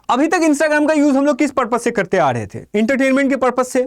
अभी तक इंस्टाग्राम का यूज हम लोग किस पर्पस से करते आ रहे थे? एंटरटेनमेंट के पर्पस से,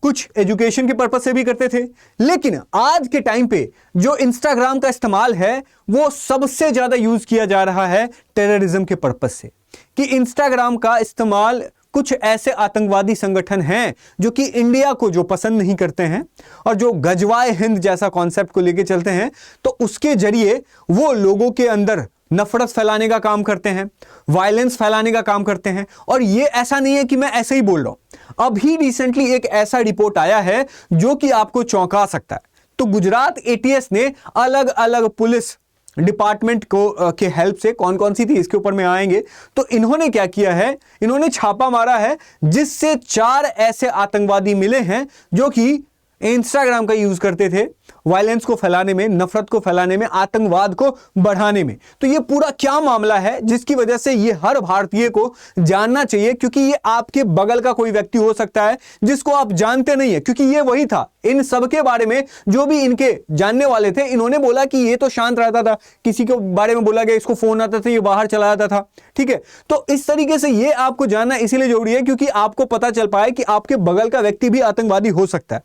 कुछ एजुकेशन के पर्पस से भी करते थे। लेकिन आज के टाइम पे जो इंस्टाग्राम का इस्तेमाल है वो सबसे ज्यादा यूज किया जा रहा है टेररिज्म के पर्पस से, कि इंस्टाग्राम का इस्तेमाल कुछ ऐसे आतंकवादी संगठन हैं जो कि इंडिया को जो पसंद नहीं करते हैं और जो गजवाए हिंद जैसा कॉन्सेप्ट को लेके चलते हैं, तो उसके जरिए वो लोगों के अंदर नफरत फैलाने का काम करते हैं, वायलेंस फैलाने का काम करते हैं। और ये ऐसा नहीं है कि मैं ऐसे ही बोल रहा हूं, अभी रिसेंटली एक ऐसा रिपोर्ट आया है जो कि आपको चौंका सकता है। तो गुजरात एटीएस ने अलग अलग पुलिस डिपार्टमेंट को के हेल्प से, कौन कौन सी थी इसके ऊपर में आएंगे, तो इन्होंने क्या किया है, इन्होंने छापा मारा है जिससे 4 ऐसे आतंकवादी मिले हैं जो कि इंस्टाग्राम का यूज करते थे वायलेंस को फैलाने में, नफरत को फैलाने में, आतंकवाद को बढ़ाने में। तो ये पूरा क्या मामला है जिसकी वजह से ये हर भारतीय को जानना चाहिए, क्योंकि ये आपके बगल का कोई व्यक्ति हो सकता है जिसको आप जानते नहीं है, क्योंकि ये वही था। इन सब के बारे में जो भी इनके जानने वाले थे, इन्होंने बोला कि ये तो शांत रहता था, किसी के बारे में बोला गया इसको फोन आता था, ये बाहर चला जाता था, ठीक है। तो इस तरीके से ये आपको जानना इसीलिए जरूरी है क्योंकि आपको पता चल पाए कि आपके बगल का व्यक्ति भी आतंकवादी हो सकता है।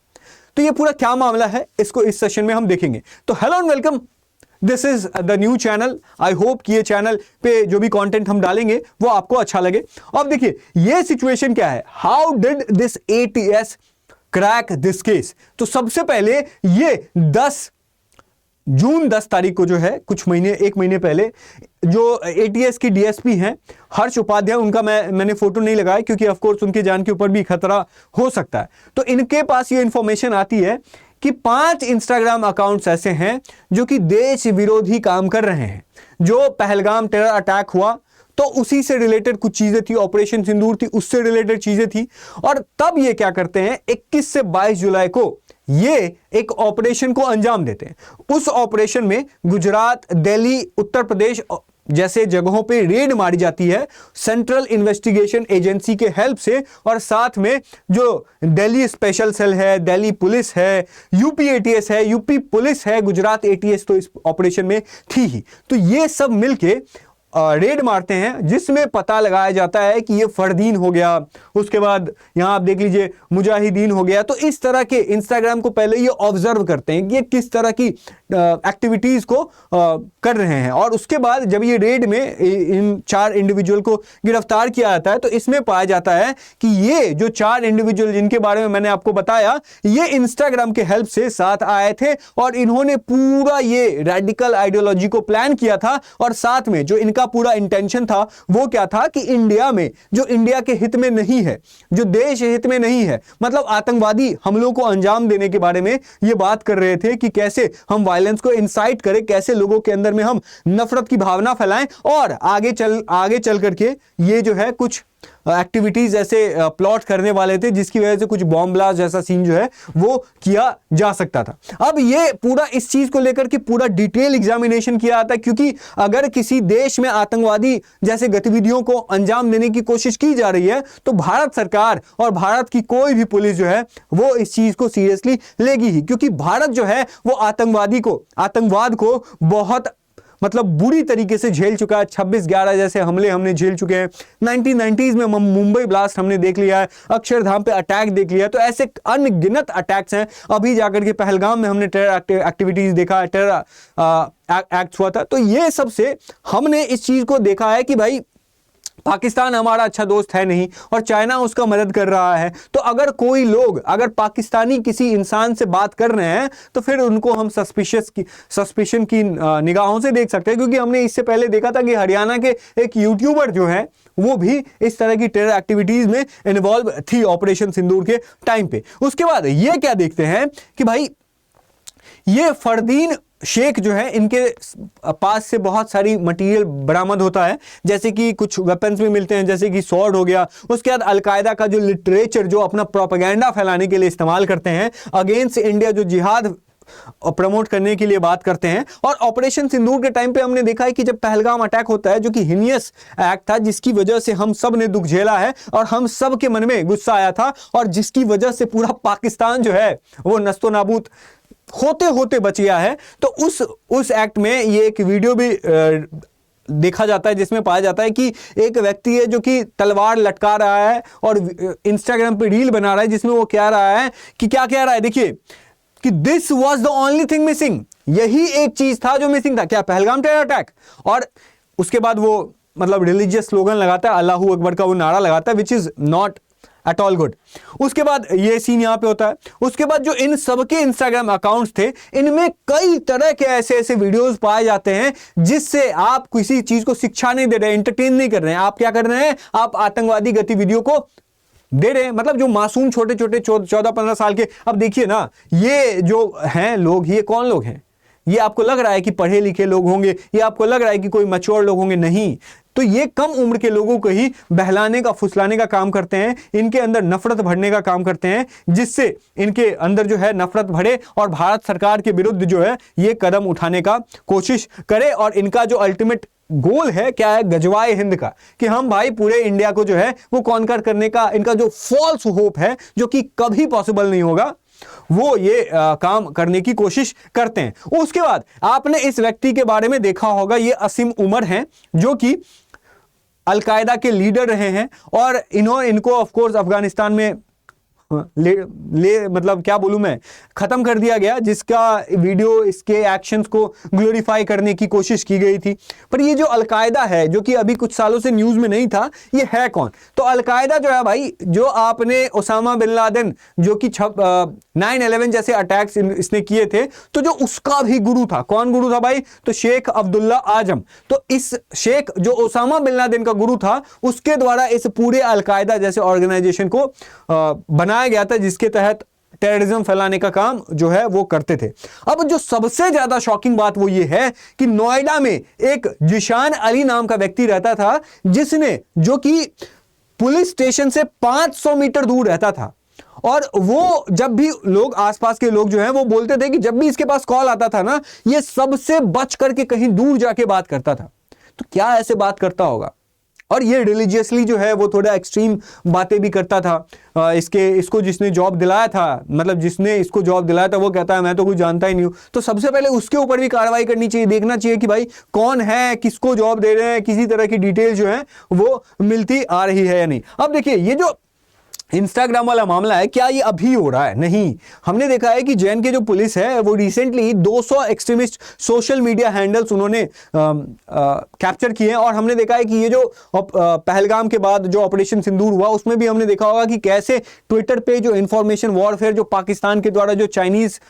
तो ये पूरा क्या मामला है, इसको इस सेशन में हम देखेंगे। तो hello and welcome, this is the new channel. I hope कि ये चैनल पे जो भी कंटेंट हम डालेंगे वो आपको अच्छा लगे। अब देखिए ये सिचुएशन क्या है, how did this ATS crack this case. तो सबसे पहले ये 10 तारीख को जो है, कुछ महीने, 1 महीने पहले, जो एटीएस की डीएसपी हैं हर्ष उपाध्याय, उनका मैंने फोटो नहीं लगाया क्योंकि ऑफ कोर्स उनकी जान के ऊपर भी खतरा हो सकता है। तो इनके पास ये इंफॉर्मेशन आती है कि 5 इंस्टाग्राम अकाउंट्स ऐसे हैं जो कि देश विरोधी काम कर रहे हैं। जो पहलगाम टेरर अटैक हुआ तो उसी से रिलेटेड कुछ चीजें थी, ऑपरेशन सिंदूर थी, उससे रिलेटेड चीजें थी। और तब ये क्या करते हैं, 21 से 22 जुलाई को ये एक ऑपरेशन को अंजाम देते हैं। उस ऑपरेशन में गुजरात, दिल्ली, उत्तर प्रदेश जैसे जगहों पे रेड मारी जाती है सेंट्रल इन्वेस्टिगेशन एजेंसी के हेल्प से, और साथ में जो दिल्ली स्पेशल सेल है, दिल्ली पुलिस है, यूपी एटीएस है, यूपी पुलिस है, गुजरात एटीएस तो इस ऑपरेशन में थी ही। तो ये सब मिलके रेड मारते हैं जिसमें पता लगाया जाता है कि ये फरदीन हो गया, उसके बाद यहां आप देख लीजिए मुजाहिदीन हो गया। तो इस तरह के इंस्टाग्राम को पहले ये ऑब्जर्व करते हैं कि ये किस तरह की एक्टिविटीज को कर रहे हैं, और उसके बाद जब ये रेड में इन 4 इंडिविजुअल को गिरफ्तार किया जाता है तो इसमें पाया जाता है कि ये जो 4 इंडिविजुअल जिनके बारे में मैंने आपको बताया, ये इंस्टाग्राम के हेल्प से साथ आए थे और इन्होंने पूरा ये रेडिकल आइडियोलॉजी को प्लान किया था। और साथ में जो इनका पूरा इंटेंशन था वो क्या था कि इंडिया में, जो इंडिया के हित में नहीं है, जो देश हित में नहीं है, मतलब आतंकवादी हमलों को अंजाम देने के बारे में ये बात कर रहे थे कि कैसे हम वायलेंस को इंसाइट करें, कैसे लोगों के अंदर में हम नफरत की भावना फैलाएं, और आगे चल करके ये जो है कुछ एक्टिविटीज ऐसे प्लॉट करने वाले थे जिसकी वजह से कुछ बॉम्ब ब्लास्ट जैसा सीन जो है वो किया जा सकता था। अब ये पूरा इस चीज को लेकर के पूरा डिटेल एग्जामिनेशन किया जाता है, क्योंकि अगर किसी देश में आतंकवादी जैसे गतिविधियों को अंजाम देने की कोशिश की जा रही है तो भारत सरकार और भारत की कोई भी पुलिस जो है वो इस चीज को सीरियसली लेगी ही, क्योंकि भारत जो है वो आतंकवाद को बहुत मतलब बुरी तरीके से झेल चुका है। 26/11 जैसे हमले हमने झेल चुके हैं, 1990s में मुंबई ब्लास्ट हमने देख लिया है, अक्षरधाम पे अटैक देख लिया है, तो ऐसे अनगिनत अटैक्स हैं। अभी जाकर के पहलगाम में हमने टेरर एक्टिविटीज देखा, टेरर एक्ट हुआ था। तो ये सब से हमने इस चीज को देखा है कि भाई पाकिस्तान हमारा अच्छा दोस्त है नहीं और चाइना उसका मदद कर रहा है। तो अगर कोई लोग अगर पाकिस्तानी किसी इंसान से बात कर रहे हैं तो फिर उनको हम सस्पिशन की निगाहों से देख सकते हैं, क्योंकि हमने इससे पहले देखा था कि हरियाणा के एक यूट्यूबर जो है वो भी इस तरह की टेरर एक्टिविटीज में इन्वॉल्व थी ऑपरेशन सिंदूर के टाइम पे। उसके बाद ये क्या देखते हैं कि भाई ये फरदीन शेख जो है, इनके पास से बहुत सारी मटेरियल बरामद होता है, जैसे कि कुछ वेपन्स भी मिलते हैं, जैसे कि स्वॉर्ड हो गया। उसके बाद अलकायदा का जो लिटरेचर जो अपना प्रोपेगेंडा फैलाने के लिए इस्तेमाल करते हैं, अगेंस्ट इंडिया जो जिहाद प्रमोट करने के लिए बात करते हैं। और ऑपरेशन सिंदूर के टाइम पे हमने देखा है कि जब पहलगाम अटैक होता है, जो कि हिनियस एक्ट था, जिसकी वजह से हम सब ने दुख झेला है और हम सब के मन में गुस्सा आया था, और जिसकी वजह से पूरा पाकिस्तान जो है वो नस्तो नाबूद होते होते बच गया है। तो उस एक्ट में ये एक वीडियो भी देखा जाता है, जिसमें पाया जाता है कि एक व्यक्ति है जो कि तलवार लटका रहा है और इंस्टाग्राम पे रील बना रहा है, जिसमें वो कह रहा है कि क्या कह रहा है, देखिए कि this was the only thing missing, यही एक चीज था जो मिसिंग था, क्या, पहलगाम टेरर अटैक। और उसके बाद वो मतलब रिलीजियस स्लोगन लगाता है, अल्लाहू अकबर का वो नारा लगाता है, which is not at all good. उसके बाद ये सीन यहां पे होता है। उसके बाद जो इन सबके इंस्टाग्राम अकाउंट्स थे, इनमें कई तरह के ऐसे ऐसे वीडियोस पाए जाते हैं जिससे आप किसी चीज को शिक्षा नहीं दे रहे, एंटरटेन नहीं कर रहे हैं, आप क्या कर रहे हैं, आप आतंकवादी गतिविधियों को दे रहे हैं। मतलब जो मासूम छोटे छोटे 14-15 साल के, अब देखिए ना, ये जो हैं लोग, ये कौन लोग हैं, ये आपको लग रहा है कि पढ़े लिखे लोग होंगे, ये आपको लग रहा है कि कोई मैच्योर लोग होंगे, नहीं, तो ये कम उम्र के लोगों को ही बहलाने का, फुसलाने का काम करते हैं, इनके अंदर नफरत भरने का काम करते हैं, जिससे इनके अंदर जो है नफरत भरे और भारत सरकार के विरुद्ध जो है ये कदम उठाने का कोशिश करे। और इनका जो अल्टीमेट गोल है क्या है, गजवाए हिंद का, कि हम भाई पूरे इंडिया को जो है वो कॉन्कर करने का इनका जो फॉल्स होप है, जो कि कभी पॉसिबल नहीं होगा, वो ये काम करने की कोशिश करते हैं। उसके बाद आपने इस व्यक्ति के बारे में देखा होगा, ये असीम उमर हैं, जो कि अलकायदा के लीडर रहे हैं और इनको ऑफ कोर्स अफगानिस्तान में मतलब क्या बोलूं मैं, खत्म कर दिया गया, जिसका वीडियो इसके एक्शंस को ग्लोरीफाई करने की कोशिश की गई थी। पर ये जो अलकायदा है, जो कि अभी कुछ सालों से न्यूज में नहीं था, ये है कौन? तो अलकायदा जो है भाई, जो आपने ओसामा बिन लादेन जो कि 9/11 जैसे अटैक्स इसने किए थे, तो जो उसका भी गुरु था, कौन गुरु था भाई? तो शेख अब्दुल्ला आजम। तो इस शेख जो ओसामा बिन लादेन का गुरु था, उसके द्वारा इस पूरे अलकायदा जैसे ऑर्गेनाइजेशन को बनाया गया था, जिसके तहत टेररिज्म फैलाने का काम जो है वो करते थे। अब जो सबसे ज्यादा शॉकिंग बात वो ये है कि नोएडा में एक जिशान अली नाम का व्यक्ति रहता था, जिसने, जो कि पुलिस स्टेशन से 500 मीटर दूर रहता था, और वो जब भी लोग, आसपास के लोग जो हैं वो बोलते थे कि जब भी इसके पास कॉल आता था ना, ये सबसे बच करके कहीं दूर जाके बात करता था। तो क्या ऐसे बात करता होगा? और ये रिलीजियसली जो है वो थोड़ा एक्सट्रीम बातें भी करता था। इसको जिसने जॉब दिलाया था, मतलब जिसने इसको जॉब दिलाया था, वो कहता है मैं तो कुछ जानता ही नहीं हूं। तो सबसे पहले उसके ऊपर भी कार्रवाई करनी चाहिए, देखना चाहिए कि भाई कौन है, किसको जॉब दे रहे हैं, किसी तरह की डिटेल जो है वो मिलती आ रही है या नहीं। अब देखिए, ये जो इंस्टाग्राम वाला मामला है, क्या ये अभी हो रहा है? नहीं, हमने देखा है कि जैन के जो पुलिस है वो recently 200 extremist social media handles उन्होंने कैप्चर किए हैं। और हमने देखा है कि ये जो पहलगाम के बाद जो ऑपरेशन सिंदूर हुआ, उसमें भी हमने देखा होगा कि कैसे ट्विटर पे जो इंफॉर्मेशन वॉरफेयर जो पाकिस्तान के द्वारा, जो चाइनीज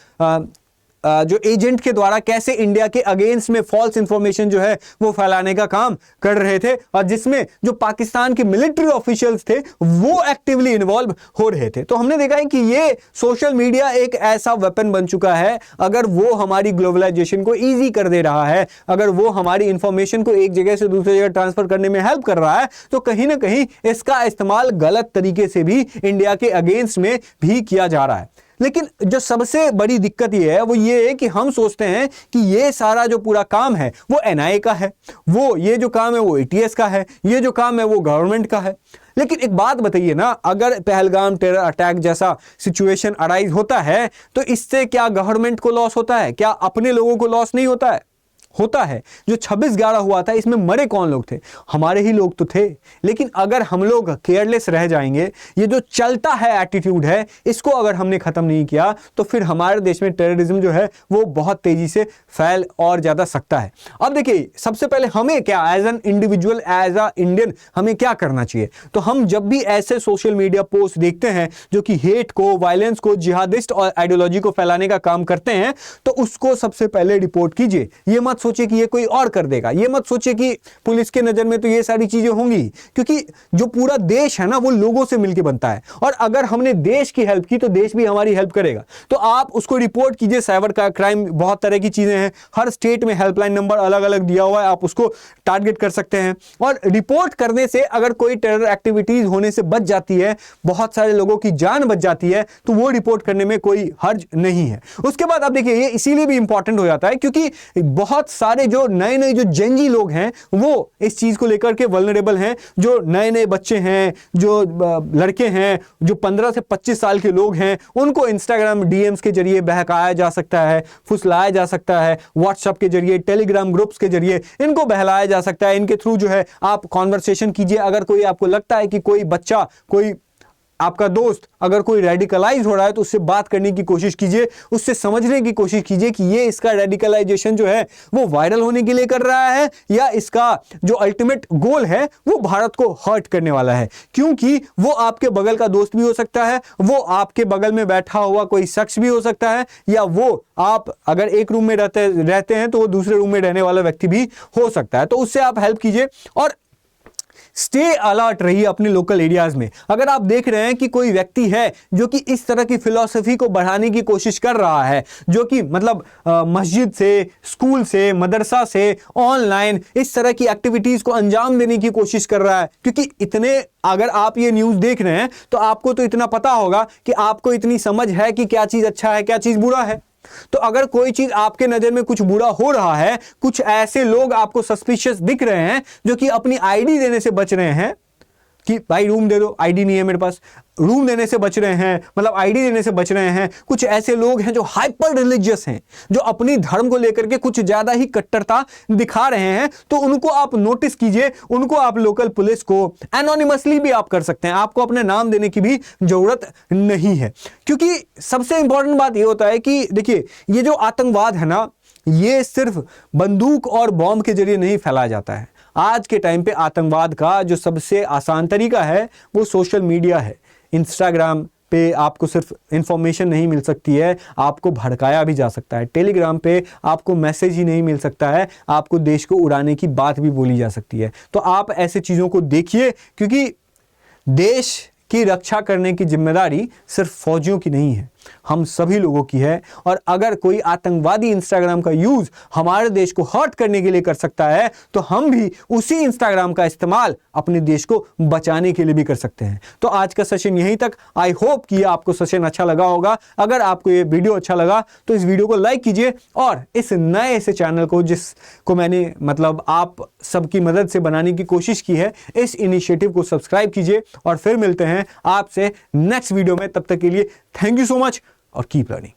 जो एजेंट के द्वारा कैसे इंडिया के अगेंस्ट में फॉल्स इंफॉर्मेशन जो है वो फैलाने का काम कर रहे थे, और जिसमें जो पाकिस्तान के मिलिट्री ऑफिशियल्स थे वो एक्टिवली इन्वॉल्व हो रहे थे। तो हमने देखा है कि ये सोशल मीडिया एक ऐसा वेपन बन चुका है, अगर वो हमारी ग्लोबलाइजेशन को ईजी कर दे रहा है, अगर वो हमारी इंफॉर्मेशन को एक जगह से दूसरी जगह ट्रांसफर करने में हेल्प कर रहा है, तो कहीं ना कहीं इसका इस्तेमाल गलत तरीके से भी इंडिया के अगेंस्ट में भी किया जा रहा है। लेकिन जो सबसे बड़ी दिक्कत ये है वो ये है कि हम सोचते हैं कि ये सारा जो पूरा काम है वो एनआईए का है, वो ये जो काम है वो एटीएस का है, ये जो काम है वो गवर्नमेंट का है। लेकिन एक बात बताइए ना, अगर पहलगाम टेरर अटैक जैसा सिचुएशन अराइज होता है तो इससे क्या गवर्नमेंट को लॉस होता है? क्या अपने लोगों को लॉस नहीं होता है? होता है। जो 26/11 हुआ था, इसमें मरे कौन लोग थे? हमारे ही लोग तो थे। लेकिन अगर हम लोग केयरलेस रह जाएंगे, ये जो चलता है एटीट्यूड है, इसको अगर हमने खत्म नहीं किया, तो फिर हमारे देश में टेररिज्म जो है वो बहुत तेजी से फैल और ज्यादा सकता है। अब देखिए, सबसे पहले हमें क्या, as an individual, as a Indian, हमें क्या करना चाहिए? तो हम जब भी ऐसे सोशल मीडिया पोस्ट देखते हैं जो कि हेट को, वायलेंस को, जिहादिस्ट और आइडियोलॉजी को फैलाने का काम करते हैं, तो उसको सबसे पहले रिपोर्ट कीजिए। ये मत सोचिए कि ये कोई और कर देगा, ये मत सोचिए कि पुलिस के नजर में तो ये सारी चीजें होंगी, क्योंकि जो पूरा देश है ना वो लोगों से मिलकर बनता है, और अगर हमने देश की हेल्प की तो देश भी हमारी हेल्प करेगा। तो आप उसको रिपोर्ट कीजिए। साइबर का क्राइम, बहुत तरह की चीजें हैं, हर स्टेट में हेल्पलाइन नंबर अलग अलग दिया हुआ है, आप उसको टारगेट कर सकते हैं। और रिपोर्ट करने से अगर कोई टेरर एक्टिविटीज होने से बच जाती है, बहुत सारे लोगों की जान बच जाती है, तो वो रिपोर्ट करने में कोई हर्ज नहीं है। उसके बाद आप देखिए, ये इसीलिए भी इंपॉर्टेंट हो जाता है क्योंकि बहुत बहुत सारे जो नए नए जो जेनजी लोग हैं वो इस चीज को लेकर के वल्नरेबल हैं। जो नए नए बच्चे हैं, जो लड़के हैं, जो 15 से 25 साल के लोग हैं, उनको इंस्टाग्राम डीएम्स के जरिए बहकाया जा सकता है, फुसलाया जा सकता है, व्हाट्सएप के जरिए, टेलीग्राम ग्रुप्स के जरिए इनको बहलाया जा सकता है। इनके थ्रू जो है आप कॉन्वर्सेशन कीजिए। अगर कोई आपको लगता है कि कोई बच्चा, कोई आपका दोस्त अगर कोई रेडिकलाइज हो रहा है तो उससे बात करने की कोशिश कीजिए, उससे समझने की कोशिश कीजिए कि ये इसका रेडिकलाइजेशन जो है वो वायरल होने के लिए कर रहा है या इसका जो अल्टीमेट गोल है वो भारत को हर्ट करने वाला है। क्योंकि वो आपके बगल का दोस्त भी हो सकता है, वो आपके बगल में बैठा हुआ कोई शख्स भी हो सकता है, या वो आप अगर एक रूम में रहते हैं तो वो दूसरे रूम में रहने वाला व्यक्ति भी हो सकता है। तो उससे आप हेल्प कीजिए और स्टे अलर्ट रहिए अपने लोकल एरियाज में। अगर आप देख रहे हैं कि कोई व्यक्ति है जो कि इस तरह की फिलॉसफी को बढ़ाने की कोशिश कर रहा है, जो कि मतलब मस्जिद से, स्कूल से, मदरसा से, ऑनलाइन इस तरह की एक्टिविटीज को अंजाम देने की कोशिश कर रहा है, क्योंकि इतने अगर आप ये न्यूज देख रहे हैं तो आपको तो इतना पता होगा कि आपको इतनी समझ है कि क्या चीज अच्छा है, क्या चीज बुरा है। तो अगर कोई चीज आपके नजर में कुछ बुरा हो रहा है, कुछ ऐसे लोग आपको सस्पिशियस दिख रहे हैं जो कि अपनी आईडी देने से बच रहे हैं कि भाई रूम दे दो, आईडी नहीं है मेरे पास, रूम देने से बच रहे हैं, मतलब आईडी देने से बच रहे हैं। कुछ ऐसे लोग हैं जो हाइपर रिलीजियस हैं, जो अपनी धर्म को लेकर के कुछ ज्यादा ही कट्टरता दिखा रहे हैं, तो उनको आप नोटिस कीजिए, उनको आप लोकल पुलिस को एनोनिमसली भी आप कर सकते हैं, आपको अपने नाम देने की भी जरूरत नहीं है। क्योंकि सबसे इंपॉर्टेंट बात यह होता है कि देखिए, ये जो आतंकवाद है ना, ये सिर्फ बंदूक और बॉम्ब के जरिए नहीं फैलाया जाता है। आज के टाइम पे आतंकवाद का जो सबसे आसान तरीका है वो सोशल मीडिया है। इंस्टाग्राम पे आपको सिर्फ इंफॉर्मेशन नहीं मिल सकती है, आपको भड़काया भी जा सकता है। टेलीग्राम पे आपको मैसेज ही नहीं मिल सकता है, आपको देश को उड़ाने की बात भी बोली जा सकती है। तो आप ऐसे चीज़ों को देखिए, क्योंकि देश की रक्षा करने की जिम्मेदारी सिर्फ फौजियों की नहीं है, हम सभी लोगों की है। और अगर कोई आतंकवादी इंस्टाग्राम का यूज हमारे देश को हर्ट करने के लिए कर सकता है, तो हम भी उसी इंस्टाग्राम का इस्तेमाल अपने देश को बचाने के लिए भी कर सकते हैं। तो आज का सेशन यहीं तक। आई होप कि आपको सेशन अच्छा लगा होगा। अगर आपको ये वीडियो अच्छा लगा तो इस वीडियो को लाइक कीजिए और इस नए से चैनल को, जिसको मैंने मतलब आप सबकी मदद से बनाने की कोशिश की है, इस इनिशिएटिव को सब्सक्राइब कीजिए। और फिर मिलते हैं आपसे नेक्स्ट वीडियो में। तब तक के लिए थैंक यू सो मच और कीप लर्निंग।